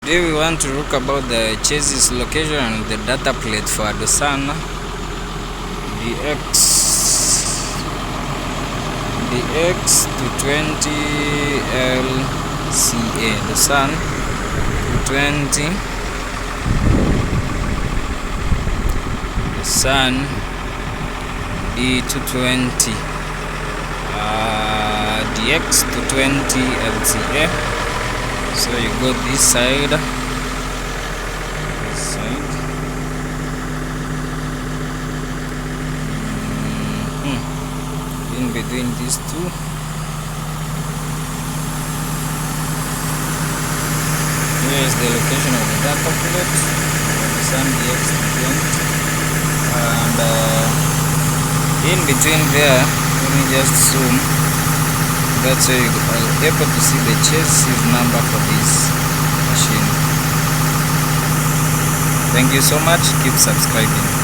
Today we want to look about the chassis location and the data plate for Doosan DX220LCA. Doosan 220. Doosan D220 DX220LCA. So you go this side, in between these two. Here is the location of the data plate, Doosan DX220, and in between there, let me just zoom. That's where you are able to see the chassis number for this machine. Thank you so much. Keep subscribing.